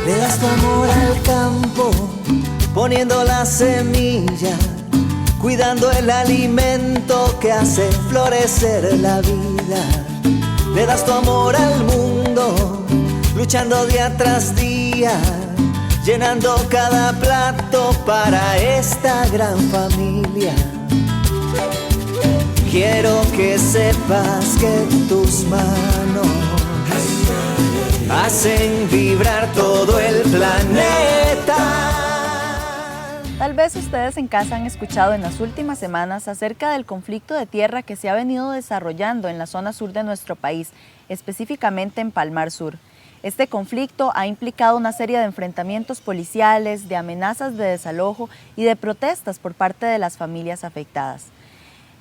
Le das tu amor al campo, poniendo la semilla, cuidando el alimento que hace florecer la vida. Le das tu amor al mundo, luchando día tras día, llenando cada plato para esta gran familia. Quiero que sepas que tus manos hacen vibrar todo el planeta. Tal vez ustedes en casa han escuchado en las últimas semanas acerca del conflicto de tierra que se ha venido desarrollando en la zona sur de nuestro país, específicamente en Palmar Sur. Este conflicto ha implicado una serie de enfrentamientos policiales, de amenazas de desalojo y de protestas por parte de las familias afectadas.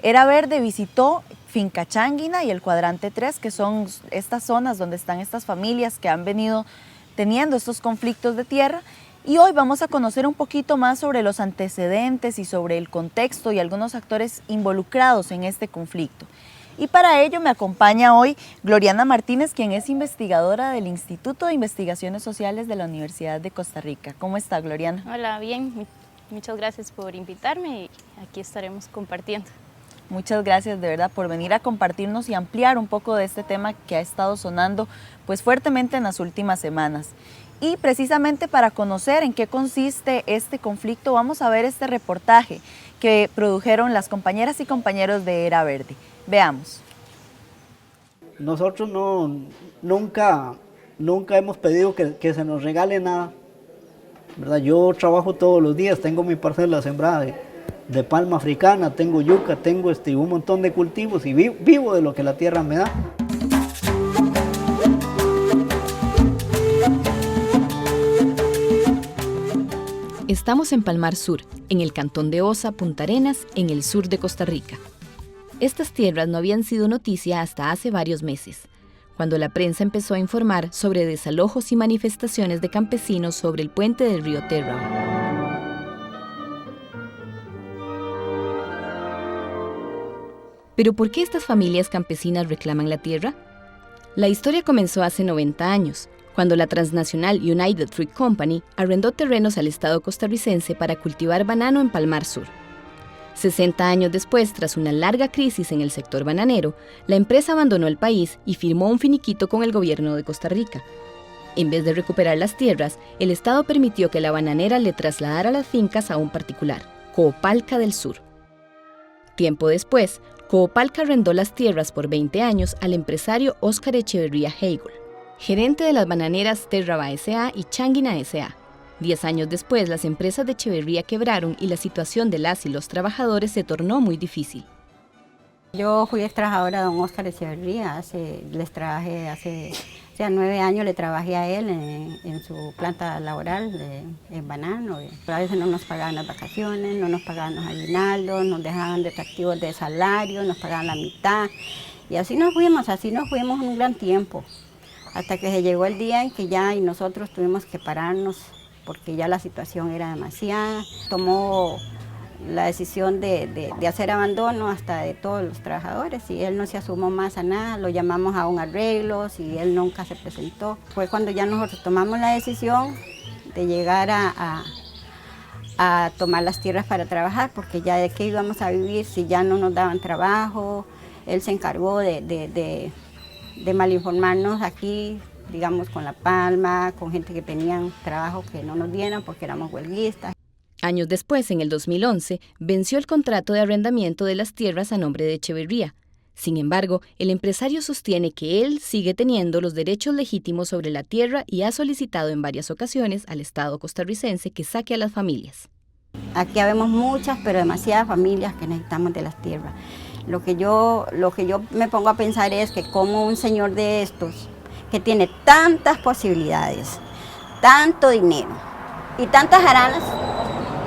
Era Verde visitó Finca Changuina y el Cuadrante 3, que son estas zonas donde están estas familias que han venido teniendo estos conflictos de tierra, y hoy vamos a conocer un poquito más sobre los antecedentes y sobre el contexto y algunos actores involucrados en este conflicto. Y para ello me acompaña hoy Gloriana Martínez, quien es investigadora del Instituto de Investigaciones Sociales de la Universidad de Costa Rica. ¿Cómo está, Gloriana? Hola, bien. Muchas gracias por invitarme y aquí estaremos compartiendo. Muchas gracias de verdad por venir a compartirnos y ampliar un poco de este tema que ha estado sonando pues fuertemente en las últimas semanas. Y precisamente para conocer en qué consiste este conflicto vamos a ver este reportaje que produjeron las compañeras y compañeros de Era Verde. Veamos. Nosotros nunca hemos pedido que se nos regale nada, ¿verdad? Yo trabajo todos los días, tengo mi parcela sembrada de palma africana, tengo yuca, tengo un montón de cultivos y vivo de lo que la tierra me da. Estamos en Palmar Sur, en el cantón de Osa, Punta Arenas, en el sur de Costa Rica. Estas tierras no habían sido noticia hasta hace varios meses, cuando la prensa empezó a informar sobre desalojos y manifestaciones de campesinos sobre el puente del río Terraba. ¿Pero por qué estas familias campesinas reclaman la tierra? La historia comenzó hace 90 años, cuando la transnacional United Fruit Company arrendó terrenos al Estado costarricense para cultivar banano en Palmar Sur. 60 años después, tras una larga crisis en el sector bananero, la empresa abandonó el país y firmó un finiquito con el gobierno de Costa Rica. En vez de recuperar las tierras, el Estado permitió que la bananera le trasladara las fincas a un particular, Coopalca del Sur. Tiempo después, Coopalca arrendó las tierras por 20 años al empresario Óscar Echeverría Heigl, gerente de las bananeras Terraba S.A. y Changuina S.A. 10 años después, las empresas de Echeverría quebraron y la situación de las y los trabajadores se tornó muy difícil. Yo fui trabajadora de don Óscar Echeverría, hace 9 años le trabajé a él en su planta laboral en banano. A veces no nos pagaban las vacaciones, no nos pagaban los aguinaldos, nos dejaban retractivos de salario, nos pagaban la mitad. Y así nos fuimos un gran tiempo. Hasta que se llegó el día en que ya y nosotros tuvimos que pararnos porque ya la situación era demasiada. Tomó la decisión de hacer abandono hasta de todos los trabajadores y él no se asumó más a nada, lo llamamos a un arreglo y él nunca se presentó. Fue cuando ya nosotros tomamos la decisión de llegar a tomar las tierras para trabajar, porque ya de qué íbamos a vivir si ya no nos daban trabajo. Él se encargó de malinformarnos aquí, digamos, con La Palma, con gente que tenían trabajo que no nos dieran porque éramos huelguistas. Años después, en el 2011, venció el contrato de arrendamiento de las tierras a nombre de Echeverría. Sin embargo, el empresario sostiene que él sigue teniendo los derechos legítimos sobre la tierra y ha solicitado en varias ocasiones al Estado costarricense que saque a las familias. Aquí habemos muchas, pero demasiadas familias que necesitamos de las tierras. Lo que yo me pongo a pensar es que como un señor de estos, que tiene tantas posibilidades, tanto dinero y tantas aranas,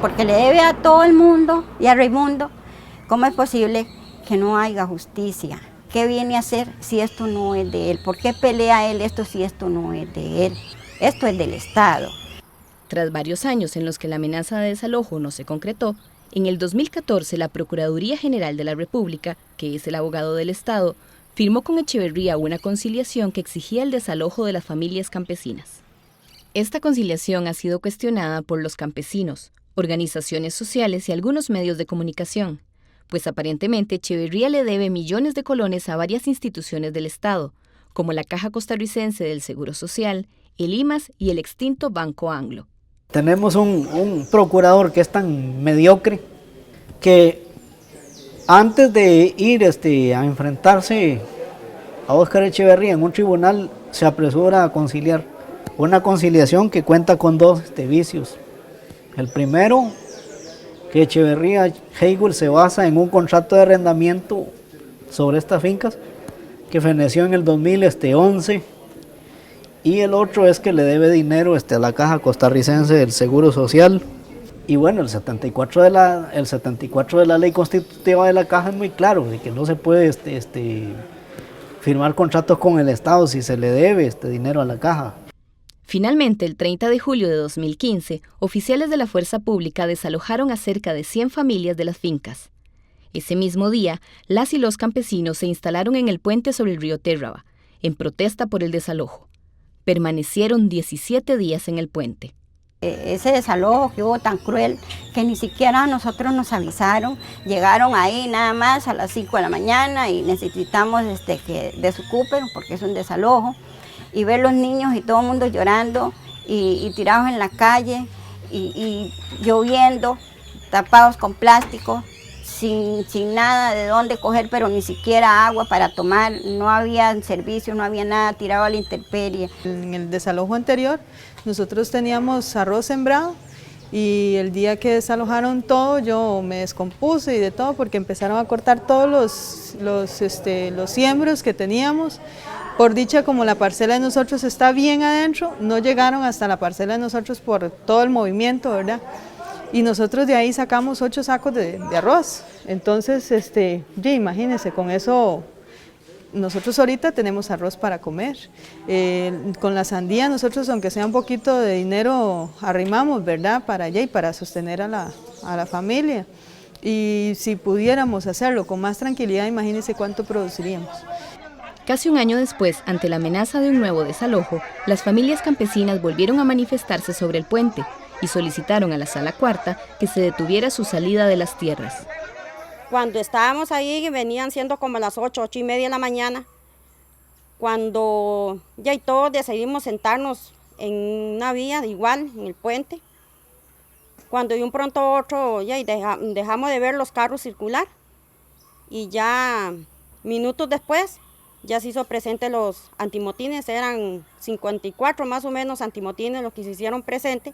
porque le debe a todo el mundo y a Raimundo, ¿cómo es posible que no haya justicia? ¿Qué viene a hacer si esto no es de él? ¿Por qué pelea él esto si esto no es de él? Esto es del Estado. Tras varios años en los que la amenaza de desalojo no se concretó, en el 2014 la Procuraduría General de la República, que es el abogado del Estado, firmó con Echeverría una conciliación que exigía el desalojo de las familias campesinas. Esta conciliación ha sido cuestionada por los campesinos, organizaciones sociales y algunos medios de comunicación, pues aparentemente Echeverría le debe millones de colones a varias instituciones del Estado, como la Caja Costarricense del Seguro Social, el IMAS y el extinto Banco Anglo. Tenemos un procurador que es tan mediocre que antes de ir a enfrentarse a Óscar Echeverría en un tribunal se apresura a conciliar. Una conciliación que cuenta con dos vicios. El primero, que Echeverría Heywood se basa en un contrato de arrendamiento sobre estas fincas que feneció en el 2011, y el otro es que le debe dinero a la Caja Costarricense del Seguro Social. Y bueno, el 74 de la ley constitutiva de la Caja es muy claro, de que no se puede firmar contratos con el Estado si se le debe dinero a la Caja. Finalmente, el 30 de julio de 2015, oficiales de la Fuerza Pública desalojaron a cerca de 100 familias de las fincas. Ese mismo día, las y los campesinos se instalaron en el puente sobre el río Térraba, en protesta por el desalojo. Permanecieron 17 días en el puente. Ese desalojo que hubo tan cruel que ni siquiera a nosotros nos avisaron, llegaron ahí nada más a las 5 de la mañana y necesitamos que desocupen porque es un desalojo, y ver los niños y todo el mundo llorando y tirados en la calle y lloviendo, tapados con plástico, sin nada de dónde coger, pero ni siquiera agua para tomar, no había servicio, no había nada, tirado a la intemperie. En el desalojo anterior nosotros teníamos arroz sembrado y el día que desalojaron todo yo me descompuse y de todo porque empezaron a cortar todos los siembros que teníamos. Por dicha, como la parcela de nosotros está bien adentro, no llegaron hasta la parcela de nosotros por todo el movimiento, ¿verdad? Y nosotros de ahí sacamos 8 sacos de arroz. Entonces, imagínense, con eso nosotros ahorita tenemos arroz para comer. Con la sandía nosotros, aunque sea un poquito de dinero, arrimamos, ¿verdad? Para allá y para sostener a la familia. Y si pudiéramos hacerlo con más tranquilidad, imagínense cuánto produciríamos. Casi un año después, ante la amenaza de un nuevo desalojo, las familias campesinas volvieron a manifestarse sobre el puente y solicitaron a la Sala Cuarta que se detuviera su salida de las tierras. Cuando estábamos ahí, venían siendo como las 8:30 de la mañana, cuando ya y todos decidimos sentarnos en una vía, igual, en el puente, cuando de un pronto a otro ya y dejamos de ver los carros circular, y ya minutos después, ya se hizo presente los antimotines, eran 54 más o menos antimotines los que se hicieron presente.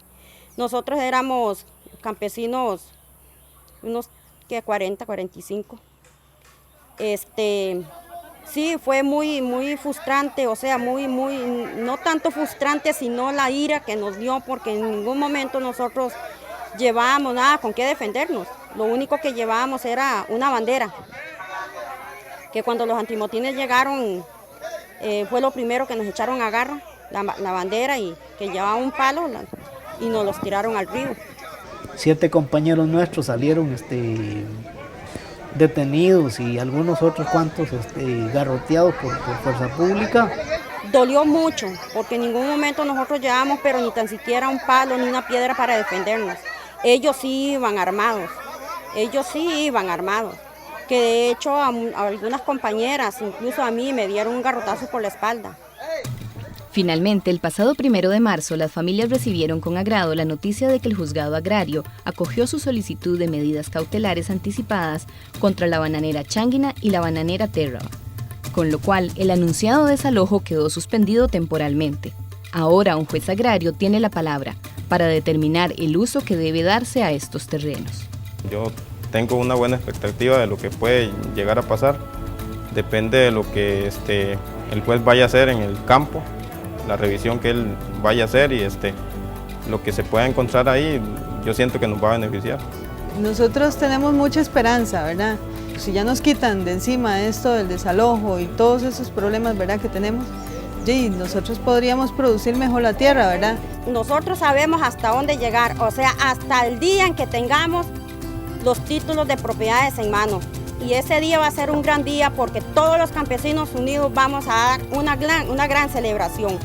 Nosotros éramos campesinos, unos 40, 45. Sí, fue muy frustrante, o sea, no tanto frustrante, sino la ira que nos dio, porque en ningún momento nosotros llevábamos nada con qué defendernos. Lo único que llevábamos era una bandera, que cuando los antimotines llegaron, fue lo primero que nos echaron a garra, la bandera, y que llevaba un palo y nos los tiraron al río. 7 compañeros nuestros salieron detenidos y algunos otros cuantos garroteados por fuerza pública. Dolió mucho, porque en ningún momento nosotros llevábamos, pero ni tan siquiera un palo ni una piedra para defendernos. Ellos sí iban armados, que de hecho a algunas compañeras, incluso a mí, me dieron un garrotazo por la espalda. Finalmente, el pasado 1 de marzo, las familias recibieron con agrado la noticia de que el juzgado agrario acogió su solicitud de medidas cautelares anticipadas contra la bananera Changuina y la bananera Térraba, con lo cual el anunciado desalojo quedó suspendido temporalmente. Ahora un juez agrario tiene la palabra para determinar el uso que debe darse a estos terrenos. Yo tengo una buena expectativa de lo que puede llegar a pasar. Depende de lo que el juez vaya a hacer en el campo, la revisión que él vaya a hacer y lo que se pueda encontrar ahí, yo siento que nos va a beneficiar. Nosotros tenemos mucha esperanza, ¿verdad? Si ya nos quitan de encima esto del desalojo y todos esos problemas, ¿verdad?, que tenemos, y nosotros podríamos producir mejor la tierra, ¿verdad? Nosotros sabemos hasta dónde llegar, o sea, hasta el día en que tengamos los títulos de propiedades en mano. Y ese día va a ser un gran día porque todos los campesinos unidos vamos a dar una gran celebración.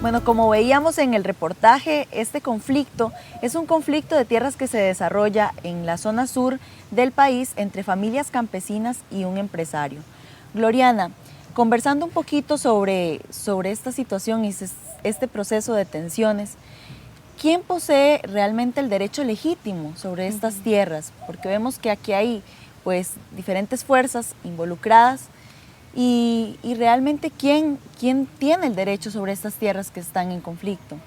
Bueno, como veíamos en el reportaje, este conflicto es un conflicto de tierras que se desarrolla en la zona sur del país entre familias campesinas y un empresario. Gloriana, conversando un poquito sobre esta situación y este proceso de tensiones, ¿quién posee realmente el derecho legítimo sobre estas tierras? Porque vemos que aquí hay pues diferentes fuerzas involucradas y realmente ¿quién tiene el derecho sobre estas tierras que están en conflicto?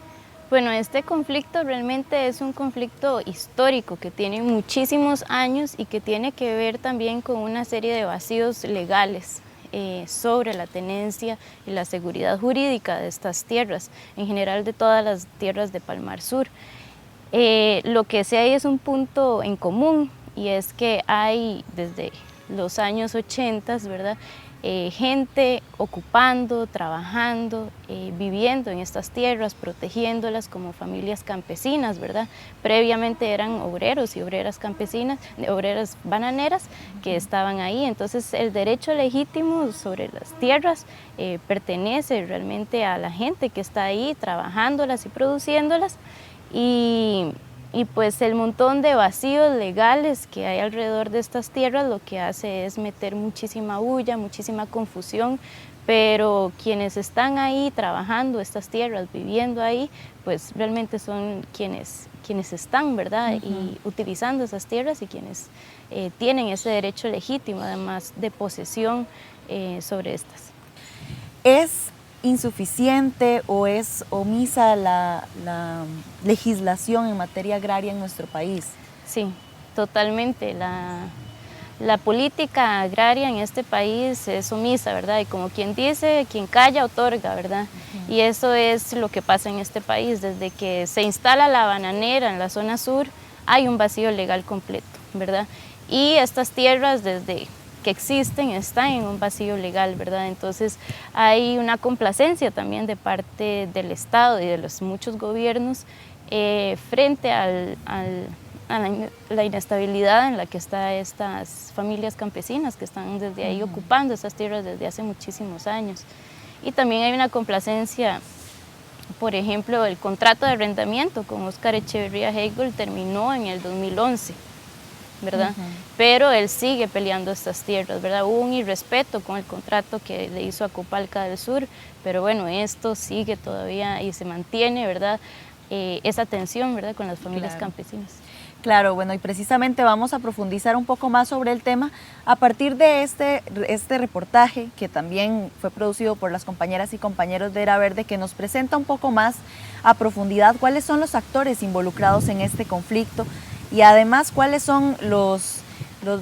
Bueno, este conflicto realmente es un conflicto histórico que tiene muchísimos años y que tiene que ver también con una serie de vacíos legales sobre la tenencia y la seguridad jurídica de estas tierras, en general de todas las tierras de Palmar Sur. Lo que sí hay es un punto en común y es que hay desde los años 80, ¿verdad? Gente ocupando, trabajando, viviendo en estas tierras, protegiéndolas como familias campesinas, ¿verdad? Previamente eran obreros y obreras campesinas, obreras bananeras que estaban ahí. Entonces el derecho legítimo sobre las tierras pertenece realmente a la gente que está ahí trabajándolas y produciéndolas y pues el montón de vacíos legales que hay alrededor de estas tierras lo que hace es meter muchísima bulla, muchísima confusión, pero quienes están ahí trabajando estas tierras, viviendo ahí, pues realmente son quienes están, ¿verdad? Y utilizando esas tierras y quienes tienen ese derecho legítimo, además de posesión sobre estas. ¿Es insuficiente o es omisa la legislación en materia agraria en nuestro país? Sí, totalmente. La política agraria en este país es omisa, ¿verdad? Y como quien dice, quien calla otorga, ¿verdad? Y eso es lo que pasa en este país. Desde que se instala la bananera en la zona sur, hay un vacío legal completo, ¿verdad? Y estas tierras desde que existen están en un vacío legal, ¿verdad? Entonces hay una complacencia también de parte del Estado y de los muchos gobiernos frente a la inestabilidad en la que están estas familias campesinas que están desde ahí ocupando esas tierras desde hace muchísimos años. Y también hay una complacencia, por ejemplo, el contrato de arrendamiento con Óscar Echeverría Hegel terminó en el 2011. ¿Verdad? Pero él sigue peleando estas tierras, ¿verdad? Hubo un irrespeto con el contrato que le hizo a Copalca del Sur, pero bueno, esto sigue todavía y se mantiene, ¿verdad? Esa tensión, ¿verdad? Con las familias campesinas. Claro, bueno, y precisamente vamos a profundizar un poco más sobre el tema a partir de este reportaje que también fue producido por las compañeras y compañeros de Era Verde, que nos presenta un poco más a profundidad cuáles son los actores involucrados en este conflicto y además cuáles son los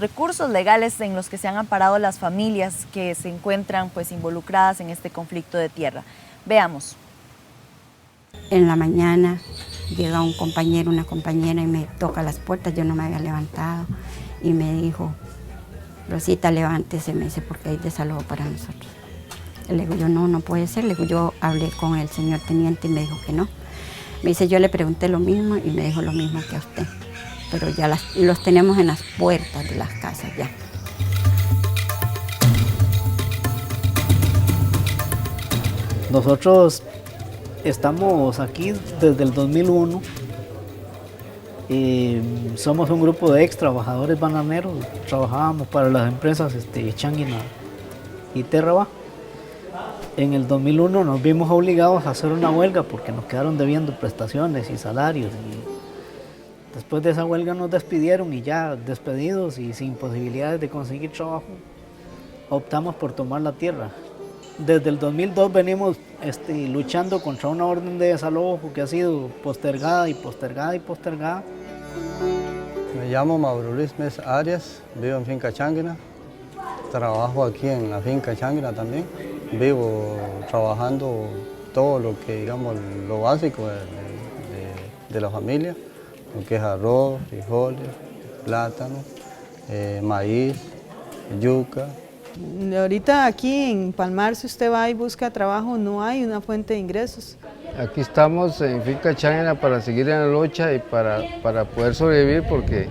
recursos legales en los que se han amparado las familias que se encuentran pues involucradas en este conflicto de tierra. Veamos. En la mañana llega un compañero, una compañera y me toca las puertas, yo no me había levantado y me dijo, Rosita, levántese, me dice, porque hay desalojo para nosotros. Le digo yo, no puede ser, le digo, yo hablé con el señor teniente y me dijo que no. Me dice, yo le pregunté lo mismo y me dijo lo mismo que a usted, pero ya los tenemos en las puertas de las casas ya. Nosotros estamos aquí desde el 2001 y somos un grupo de ex trabajadores bananeros. Trabajábamos para las empresas Changuina y Terraba. En el 2001 nos vimos obligados a hacer una huelga porque nos quedaron debiendo prestaciones y salarios. Y después de esa huelga nos despidieron y ya despedidos y sin posibilidades de conseguir trabajo, optamos por tomar la tierra. Desde el 2002 venimos luchando contra una orden de desalojo que ha sido postergada y postergada y postergada. Me llamo Mauro Luis Mesa Arias, vivo en Finca Changuina, trabajo aquí en la Finca Changuina también. Vivo trabajando todo lo que, digamos, lo básico de la familia, lo que es arroz, frijoles, plátano, maíz, yuca. Ahorita aquí en Palmar, si usted va y busca trabajo, no hay una fuente de ingresos. Aquí estamos en Finca Changuina para seguir en la lucha y para poder sobrevivir porque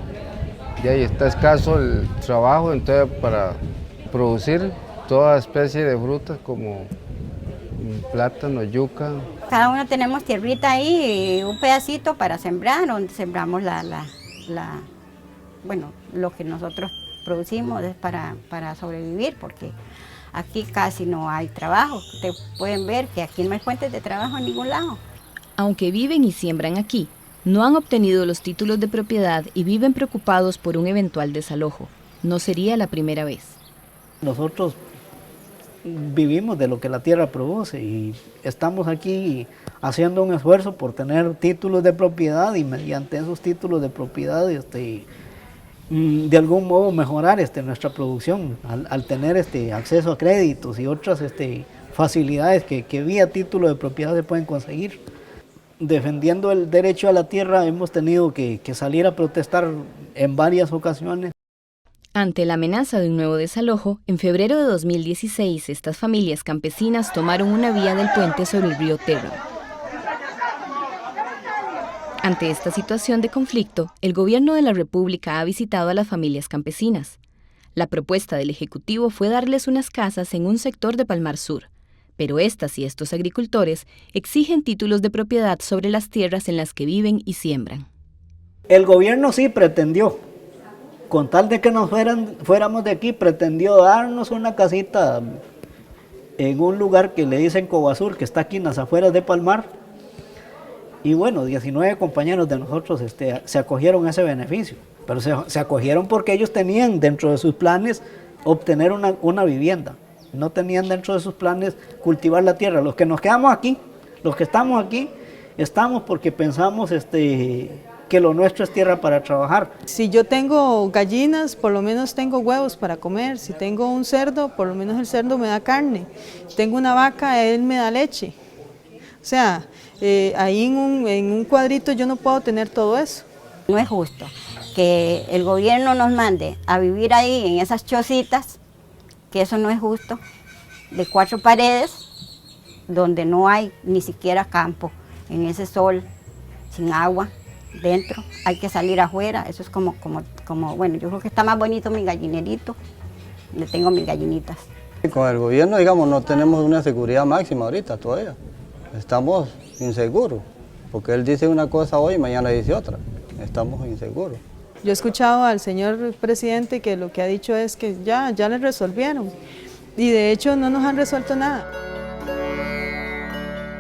ya está escaso el trabajo, entonces para producir toda especie de frutas como plátano, yuca. Cada uno tenemos tierrita ahí, un pedacito para sembrar, donde sembramos bueno, lo que nosotros producimos es para sobrevivir, porque aquí casi no hay trabajo. Ustedes pueden ver que aquí no hay fuentes de trabajo en ningún lado. Aunque viven y siembran aquí, no han obtenido los títulos de propiedad y viven preocupados por un eventual desalojo. No sería la primera vez. Nosotros vivimos de lo que la tierra produce y estamos aquí haciendo un esfuerzo por tener títulos de propiedad y mediante esos títulos de propiedad de algún modo mejorar nuestra producción al tener acceso a créditos y otras facilidades que vía título de propiedad se pueden conseguir. Defendiendo el derecho a la tierra hemos tenido que salir a protestar en varias ocasiones. Ante la amenaza de un nuevo desalojo, en febrero de 2016 estas familias campesinas tomaron una vía del puente sobre el río Terra. Ante esta situación de conflicto, el gobierno de la República ha visitado a las familias campesinas. La propuesta del Ejecutivo fue darles unas casas en un sector de Palmar Sur, pero estas y estos agricultores exigen títulos de propiedad sobre las tierras en las que viven y siembran. El gobierno sí pretendió, con tal de que nos fuéramos de aquí, pretendió darnos una casita en un lugar que le dicen Cobazur, que está aquí en las afueras de Palmar. Y bueno, 19 compañeros de nosotros se acogieron a ese beneficio, pero se acogieron porque ellos tenían dentro de sus planes obtener una vivienda. No tenían dentro de sus planes cultivar la tierra. Los que nos quedamos aquí, los que estamos aquí, estamos porque pensamos que lo nuestro es tierra para trabajar. Si yo tengo gallinas, por lo menos tengo huevos para comer. Si tengo un cerdo, por lo menos el cerdo me da carne. Si tengo una vaca, él me da leche. O sea, ahí en un cuadrito yo no puedo tener todo eso. No es justo que el gobierno nos mande a vivir ahí en esas chocitas, que eso no es justo, de 4 paredes, donde no hay ni siquiera campo, en ese sol, sin agua. Dentro, hay que salir afuera, eso es como, bueno, yo creo que está más bonito mi gallinerito, le tengo mis gallinitas. Con el gobierno, digamos, no tenemos una seguridad máxima ahorita todavía, estamos inseguros, porque él dice una cosa hoy y mañana dice otra, estamos inseguros. Yo he escuchado al señor presidente que lo que ha dicho es que ya le resolvieron, y de hecho no nos han resuelto nada.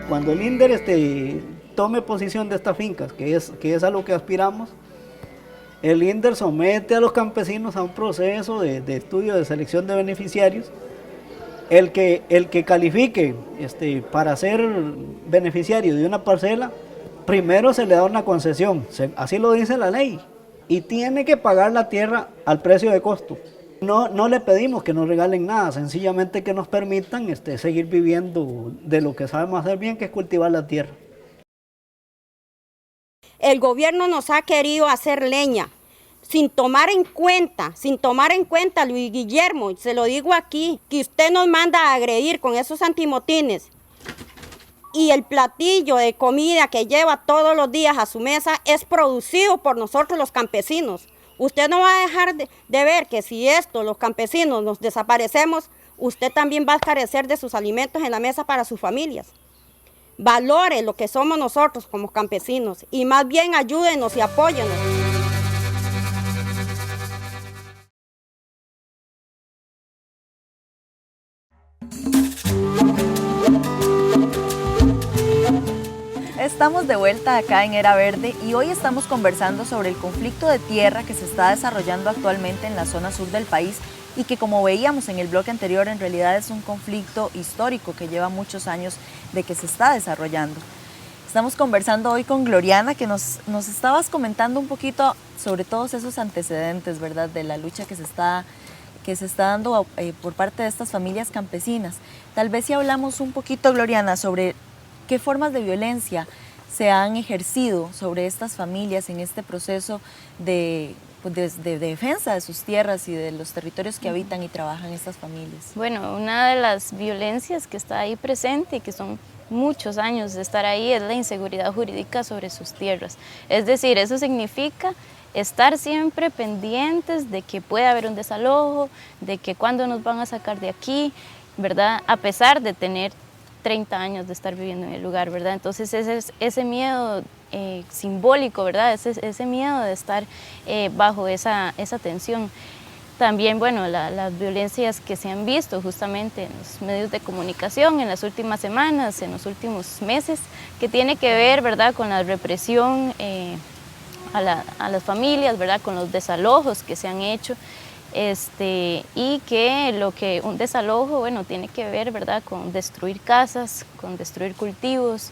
Cuando el INDER tome posición de estas fincas, que es a lo que aspiramos, el INDER somete a los campesinos a un proceso de estudio de selección de beneficiarios. El que califique para ser beneficiario de una parcela, primero se le da una concesión, así lo dice la ley, y tiene que pagar la tierra al precio de costo. No le pedimos que nos regalen nada, sencillamente que nos permitan seguir viviendo de lo que sabemos hacer bien, que es cultivar la tierra. El gobierno nos ha querido hacer leña, sin tomar en cuenta, Luis Guillermo, se lo digo aquí, que usted nos manda a agredir con esos antimotines y el platillo de comida que lleva todos los días a su mesa es producido por nosotros los campesinos. Usted no va a dejar de ver que si los campesinos nos desaparecemos, usted también va a carecer de sus alimentos en la mesa para sus familias. Valore lo que somos nosotros como campesinos y más bien ayúdenos y apóyenos. Estamos de vuelta acá en Era Verde y hoy estamos conversando sobre el conflicto de tierra que se está desarrollando actualmente en la zona sur del país y que, como veíamos en el bloque anterior, en realidad es un conflicto histórico que lleva muchos años de que se está desarrollando. Estamos conversando hoy con Gloriana, que nos estabas comentando un poquito sobre todos esos antecedentes, ¿verdad?, de la lucha que se está dando por parte de estas familias campesinas. Tal vez si hablamos un poquito, Gloriana, sobre qué formas de violencia se han ejercido sobre estas familias en este proceso de defensa de sus tierras y de los territorios que habitan y trabajan estas familias. Bueno, una de las violencias que está ahí presente y que son muchos años de estar ahí es la inseguridad jurídica sobre sus tierras. Es decir, eso significa estar siempre pendientes de que puede haber un desalojo, de que cuándo nos van a sacar de aquí, ¿verdad? A pesar de tener 30 años de estar viviendo en el lugar, ¿verdad? Entonces ese miedo simbólico, ¿verdad? Ese miedo de estar bajo esa tensión. También, bueno, las violencias que se han visto justamente en los medios de comunicación en las últimas semanas, en los últimos meses, que tiene que ver, ¿verdad?, con la represión a las familias, ¿verdad?, con los desalojos que se han hecho, y que un desalojo, bueno, tiene que ver, ¿verdad?, con destruir casas, con destruir cultivos,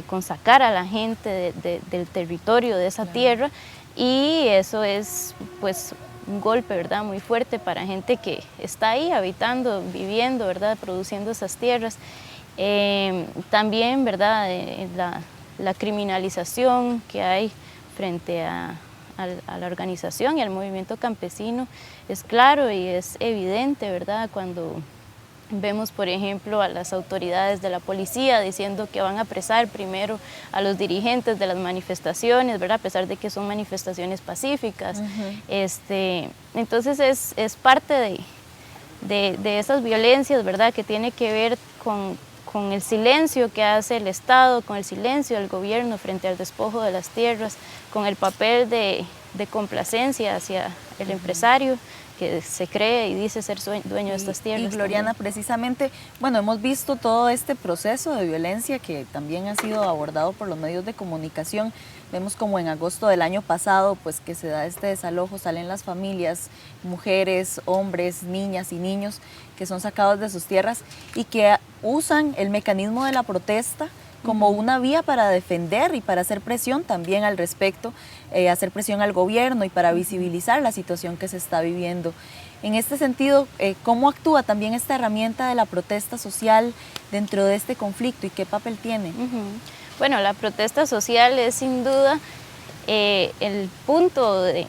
con sacar a la gente del territorio, de esa tierra, y eso es, pues, un golpe, ¿verdad?, muy fuerte para gente que está ahí habitando, viviendo, ¿verdad?, produciendo esas tierras. También, ¿verdad?, la criminalización que hay frente a la organización y al movimiento campesino es claro y es evidente, ¿verdad?, cuando vemos, por ejemplo, a las autoridades de la policía diciendo que van a apresar primero a los dirigentes de las manifestaciones, ¿verdad?, a pesar de que son manifestaciones pacíficas. Entonces es parte de esas violencias, ¿verdad?, que tiene que ver con el silencio que hace el Estado, con el silencio del gobierno frente al despojo de las tierras, con el papel de complacencia hacia el empresario que se cree y dice ser dueño de estas tierras. Y Gloriana, precisamente, bueno, hemos visto todo este proceso de violencia que también ha sido abordado por los medios de comunicación. Vemos como en agosto del año pasado, pues que se da este desalojo, salen las familias, mujeres, hombres, niñas y niños que son sacados de sus tierras y que usan el mecanismo de la protesta como una vía para defender y para hacer presión también al respecto, hacer presión al gobierno y para visibilizar la situación que se está viviendo. En este sentido, ¿cómo actúa también esta herramienta de la protesta social dentro de este conflicto y qué papel tiene? Bueno, la protesta social es sin duda el punto de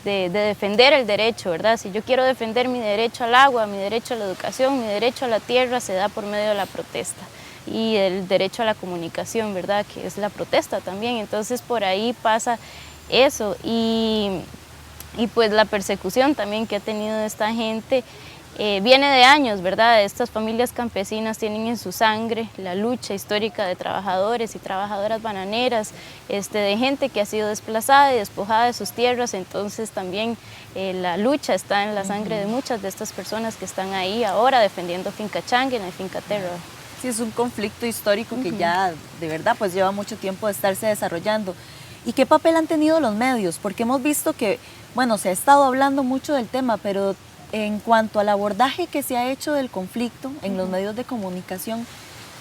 defender el derecho, ¿verdad? Si yo quiero defender mi derecho al agua, mi derecho a la educación, mi derecho a la tierra, se da por medio de la protesta. Y el derecho a la comunicación, ¿verdad?, que es la protesta también. Entonces por ahí pasa eso y pues la persecución también que ha tenido esta gente viene de años, ¿verdad? Estas familias campesinas tienen en su sangre la lucha histórica de trabajadores y trabajadoras bananeras, de gente que ha sido desplazada y despojada de sus tierras. Entonces también la lucha está en la sangre de muchas de estas personas que están ahí ahora defendiendo Finca Changuina y Finca Terra. Sí, es un conflicto histórico que ya de verdad pues lleva mucho tiempo de estarse desarrollando. ¿Y qué papel han tenido los medios? Porque hemos visto que, bueno, se ha estado hablando mucho del tema, pero en cuanto al abordaje que se ha hecho del conflicto en los medios de comunicación,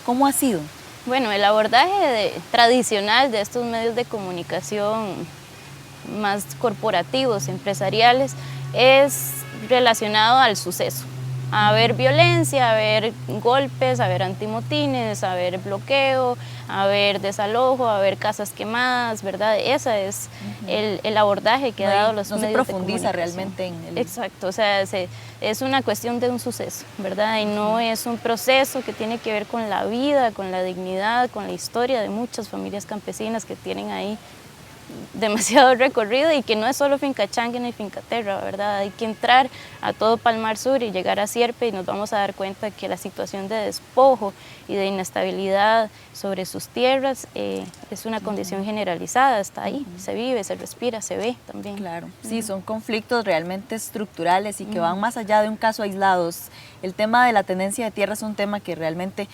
¿cómo ha sido? Bueno, el abordaje tradicional de estos medios de comunicación más corporativos, empresariales, es relacionado al suceso. A ver violencia, a ver golpes, a ver antimotines, a ver bloqueo, a ver desalojo, a ver casas quemadas, ¿verdad? Ese es el abordaje que ha dado los medios de comunicación. No se profundiza realmente en el... Exacto, o sea, es una cuestión de un suceso, ¿verdad? Y no es un proceso que tiene que ver con la vida, con la dignidad, con la historia de muchas familias campesinas que tienen ahí demasiado recorrido y que no es solo Finca Changuina y Finca Terra, ¿verdad? Hay que entrar a todo Palmar Sur y llegar a Sierpe y nos vamos a dar cuenta que la situación de despojo y de inestabilidad sobre sus tierras es una condición generalizada, está ahí, se vive, se respira, se ve también. Claro, sí, son conflictos realmente estructurales y que van más allá de un caso aislado. El tema de la tenencia de tierra es un tema que realmente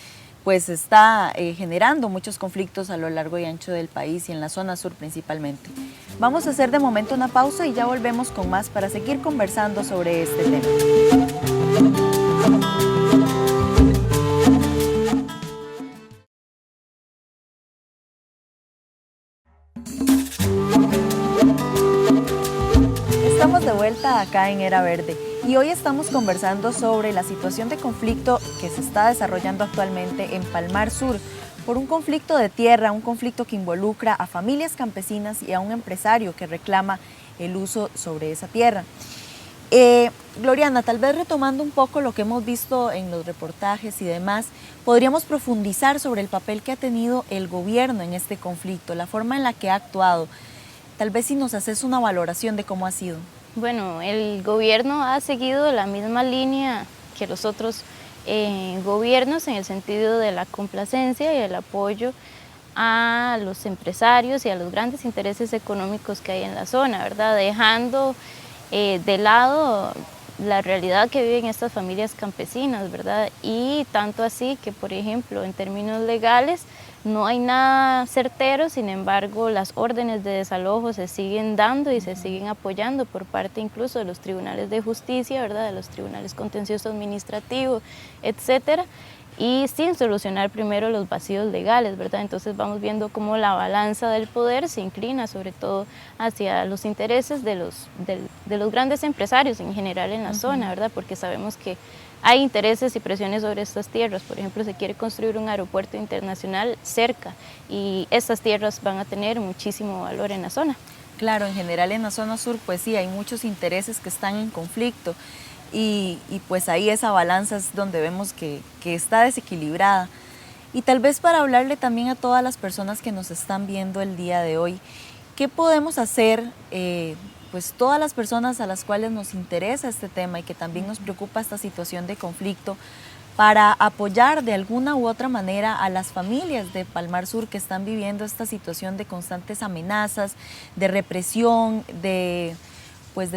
pues está generando muchos conflictos a lo largo y ancho del país y en la zona sur principalmente. Vamos a hacer de momento una pausa y ya volvemos con más para seguir conversando sobre este tema. Estamos de vuelta acá en Era Verde y hoy estamos conversando sobre la situación de conflicto que se está desarrollando actualmente en Palmar Sur por un conflicto de tierra, un conflicto que involucra a familias campesinas y a un empresario que reclama el uso sobre esa tierra. Gloriana, tal vez retomando un poco lo que hemos visto en los reportajes y demás, podríamos profundizar sobre el papel que ha tenido el gobierno en este conflicto, la forma en la que ha actuado. Tal vez si nos haces una valoración de cómo ha sido. Bueno, el gobierno ha seguido la misma línea que los otros gobiernos en el sentido de la complacencia y el apoyo a los empresarios y a los grandes intereses económicos que hay en la zona, ¿verdad? Dejando de lado la realidad que viven estas familias campesinas, ¿verdad? Y tanto así que, por ejemplo, en términos legales no hay nada certero, sin embargo, las órdenes de desalojo se siguen dando y se siguen apoyando por parte incluso de los tribunales de justicia, ¿verdad? De los tribunales contencioso administrativos, etcétera, y sin solucionar primero los vacíos legales, ¿verdad? Entonces vamos viendo cómo la balanza del poder se inclina sobre todo hacia los intereses de los grandes empresarios en general en la zona, ¿verdad? Porque sabemos que hay intereses y presiones sobre estas tierras. Por ejemplo, se quiere construir un aeropuerto internacional cerca y estas tierras van a tener muchísimo valor en la zona. Claro, en general en la zona sur pues sí, hay muchos intereses que están en conflicto. Y pues ahí esa balanza es donde vemos que está desequilibrada. Y tal vez para hablarle también a todas las personas que nos están viendo el día de hoy, ¿qué podemos hacer, pues todas las personas a las cuales nos interesa este tema y que también nos preocupa esta situación de conflicto, para apoyar de alguna u otra manera a las familias de Palmar Sur que están viviendo esta situación de constantes amenazas, de represión, de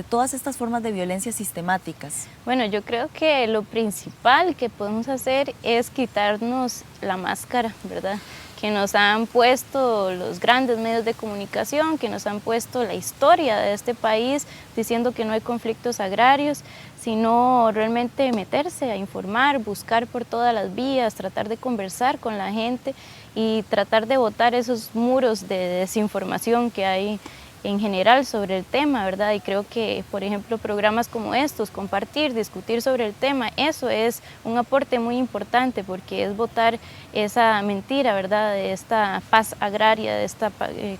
todas estas formas de violencia sistemáticas? Bueno, yo creo que lo principal que podemos hacer es quitarnos la máscara, ¿verdad? Que nos han puesto los grandes medios de comunicación, que nos han puesto la historia de este país diciendo que no hay conflictos agrarios, sino realmente meterse a informar, buscar por todas las vías, tratar de conversar con la gente y tratar de botar esos muros de desinformación que hay en general sobre el tema, ¿verdad? Y creo que, por ejemplo, programas como estos, compartir, discutir sobre el tema, eso es un aporte muy importante porque es botar esa mentira, ¿verdad? De esta paz agraria, de esta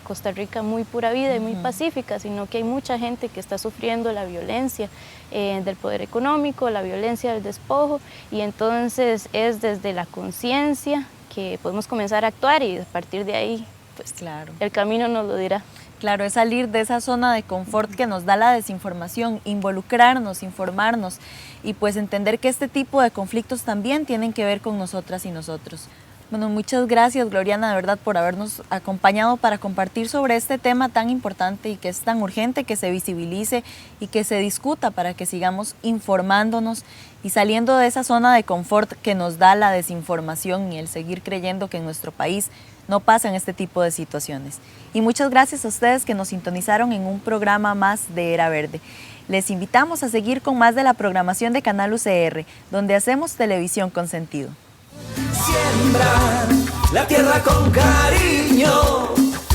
Costa Rica muy pura vida y muy pacífica, sino que hay mucha gente que está sufriendo la violencia del poder económico, la violencia del despojo, y entonces es desde la conciencia que podemos comenzar a actuar y a partir de ahí, pues claro, el camino nos lo dirá. Claro, es salir de esa zona de confort que nos da la desinformación, involucrarnos, informarnos y pues entender que este tipo de conflictos también tienen que ver con nosotras y nosotros. Bueno, muchas gracias, Gloriana, de verdad, por habernos acompañado para compartir sobre este tema tan importante y que es tan urgente que se visibilice y que se discuta para que sigamos informándonos y saliendo de esa zona de confort que nos da la desinformación y el seguir creyendo que en nuestro país no pasan este tipo de situaciones. Y muchas gracias a ustedes que nos sintonizaron en un programa más de Era Verde. Les invitamos a seguir con más de la programación de Canal UCR, donde hacemos televisión con sentido. Siembra la tierra con cariño,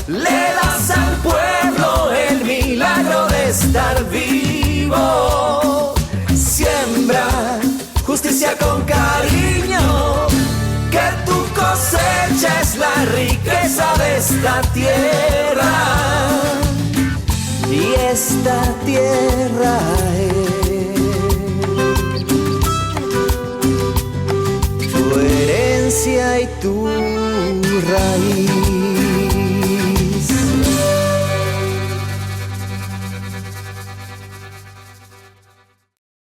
le das al pueblo el milagro de estar vivo. Siembra justicia con cariño, que tu cosecha es la riqueza de esta tierra. Y esta tierra es tu herencia y tu raíz.